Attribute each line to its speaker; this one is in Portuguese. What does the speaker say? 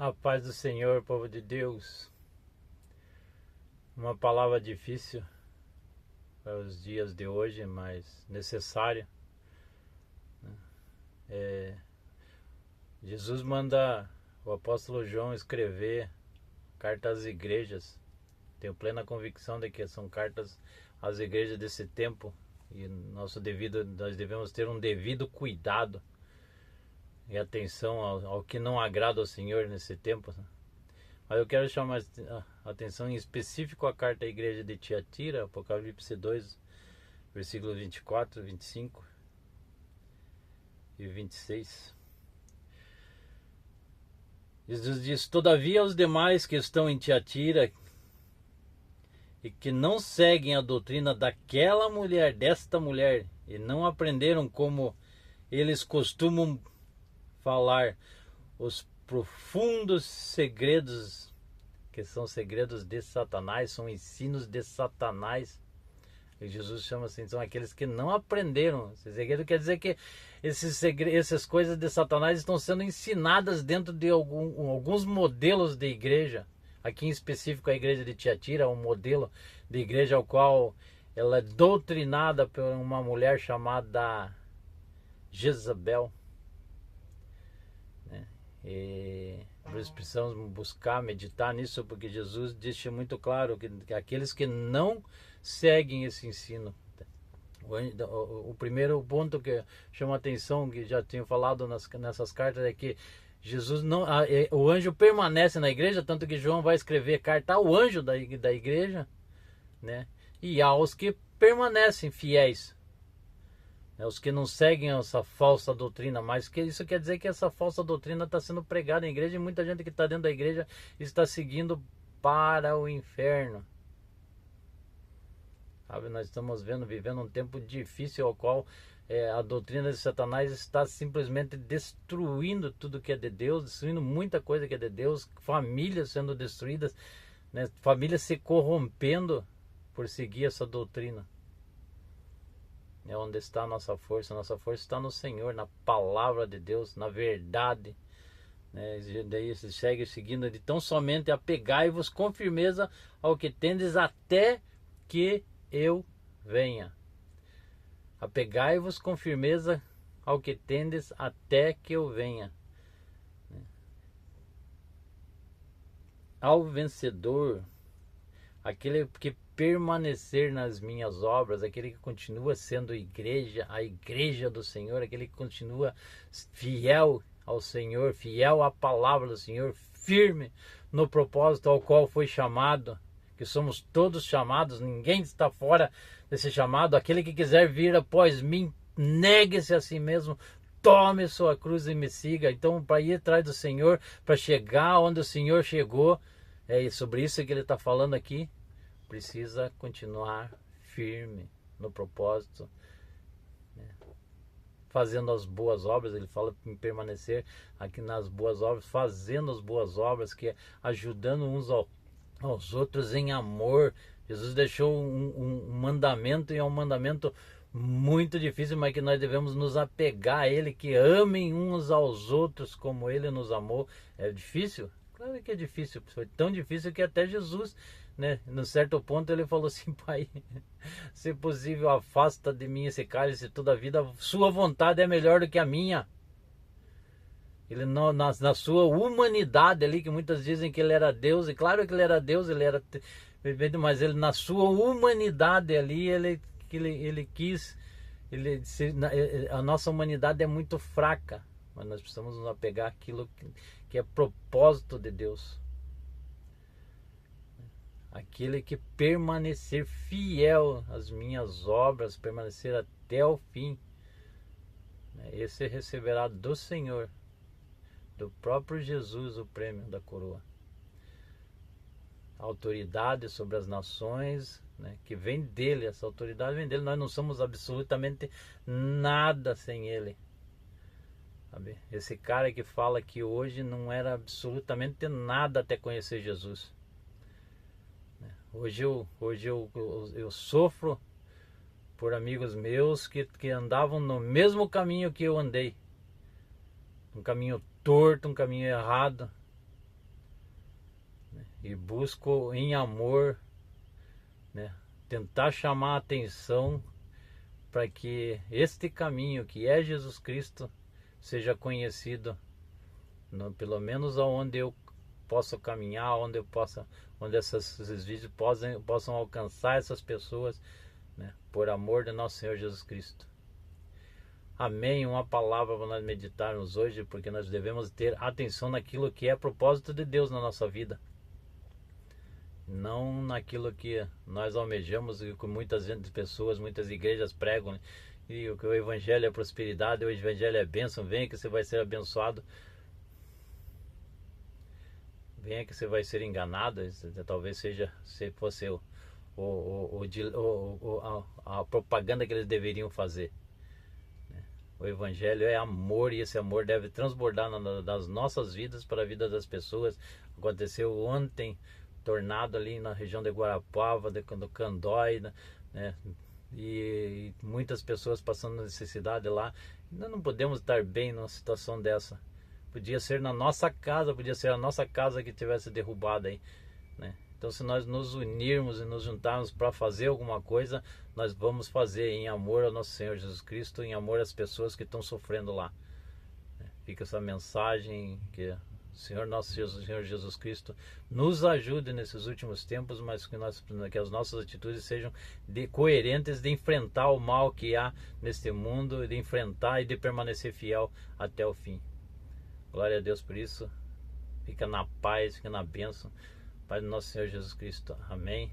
Speaker 1: A paz do Senhor, povo de Deus. Uma palavra difícil para os dias de hoje, mas necessária. Jesus manda o apóstolo João escrever cartas às igrejas. Tenho plena convicção de que são cartas às igrejas desse tempo e nós devemos ter um devido cuidado e atenção ao que não agrada ao Senhor nesse tempo. Mas eu quero chamar a atenção em específico à carta à igreja de Tiatira, Apocalipse 2, versículos 24, 25 e 26. Jesus diz: todavia os demais que estão em Tiatira e que não seguem a doutrina daquela mulher, desta mulher, e não aprenderam como eles costumam falar os profundos segredos, que são segredos de Satanás, são ensinos de Satanás. E Jesus chama assim, são aqueles que não aprenderam. Esse segredo quer dizer que essas coisas de Satanás estão sendo ensinadas dentro de alguns modelos de igreja. Aqui em específico a igreja de Tiatira, um modelo de igreja ao qual ela é doutrinada por uma mulher chamada Jezabel. E nós precisamos buscar, meditar nisso, porque Jesus deixa muito claro que aqueles que não seguem esse ensino. O primeiro ponto que chama atenção, que já tinha falado nessas cartas, é que Jesus não, o anjo permanece na igreja, tanto que João vai escrever carta ao anjo da igreja, né? E aos que permanecem fiéis, os que não seguem essa falsa doutrina, mas que isso quer dizer que essa falsa doutrina está sendo pregada na igreja e muita gente que está dentro da igreja está seguindo para o inferno. Sabe, nós estamos vivendo um tempo difícil ao qual a doutrina de Satanás está simplesmente destruindo tudo que é de Deus, destruindo muita coisa que é de Deus, famílias sendo destruídas, né? Famílias se corrompendo por seguir essa doutrina. É onde está a nossa força está no Senhor, na palavra de Deus, na verdade, né? Daí se segue seguindo, de tão somente apegai-vos com firmeza ao que tendes até que eu venha. Apegai-vos com firmeza ao que tendes até que eu venha. Ao vencedor, aquele que permanecer nas minhas obras, aquele que continua sendo igreja, a igreja do Senhor, aquele que continua fiel ao Senhor, fiel à palavra do Senhor, firme no propósito ao qual foi chamado, que somos todos chamados, ninguém está fora desse chamado. Aquele que quiser vir após mim, negue-se a si mesmo, tome sua cruz e me siga. Então, para ir atrás do Senhor, para chegar onde o Senhor chegou, é sobre isso que ele está falando aqui, precisa continuar firme no propósito, né? Fazendo as boas obras. Ele fala em permanecer aqui nas boas obras, fazendo as boas obras, que é ajudando uns aos outros em amor. Jesus deixou um mandamento, e é um mandamento muito difícil, mas que nós devemos nos apegar a ele, que amem uns aos outros como ele nos amou. É difícil? Claro que é difícil, foi tão difícil que até Jesus, né, num certo ponto ele falou assim: pai, se possível afasta de mim esse cálice, toda a vida, sua vontade é melhor do que a minha. Ele na sua humanidade ali, que muitas dizem que ele era Deus, e claro que ele era Deus, mas ele na sua humanidade ali, ele quis, a nossa humanidade é muito fraca, mas nós precisamos nos apegar àquilo que é propósito de Deus. Aquele que permanecer fiel às minhas obras, permanecer até o fim, esse receberá do Senhor, do próprio Jesus, o prêmio da coroa. A autoridade sobre as nações, né, que vem dele, essa autoridade vem dele. Nós não somos absolutamente nada sem ele. Sabe? Esse cara que fala que hoje não era absolutamente nada até conhecer Jesus. Hoje eu sofro por amigos meus que andavam no mesmo caminho que eu andei. Um caminho torto, um caminho errado. e busco em amor, né, tentar chamar a atenção para que este caminho que é Jesus Cristo seja conhecido, pelo menos aonde eu posso caminhar, onde esses vídeos possam alcançar essas pessoas, né, por amor de nosso Senhor Jesus Cristo. Amém. Uma palavra para nós meditarmos hoje, porque nós devemos ter atenção naquilo que é propósito de Deus na nossa vida, não naquilo que nós almejamos e que muitas pessoas, muitas igrejas pregam, né? E o que o evangelho é prosperidade, o evangelho é bênção, venha que você vai ser abençoado, venha que você vai ser enganado. Talvez seja, se fosse a propaganda que eles deveriam fazer. O evangelho é amor, e esse amor deve transbordar das nossas vidas para a vida das pessoas. Aconteceu ontem tornado ali na região de Guarapuava, do Candói, né? E muitas pessoas passando necessidade lá. Nós não podemos estar bem numa situação dessa. Podia ser na nossa casa, podia ser a nossa casa que tivesse derrubada aí, né? Então, se nós nos unirmos e nos juntarmos para fazer alguma coisa, nós vamos fazer em amor ao nosso Senhor Jesus Cristo, em amor às pessoas que estão sofrendo lá. Fica essa mensagem, que o Senhor nosso Senhor Jesus Cristo nos ajude nesses últimos tempos, mas que as nossas atitudes sejam coerentes de enfrentar o mal que há neste mundo, de enfrentar e de permanecer fiel até o fim. Glória a Deus por isso. Fica na paz, fica na bênção. Pai do nosso Senhor Jesus Cristo. Amém.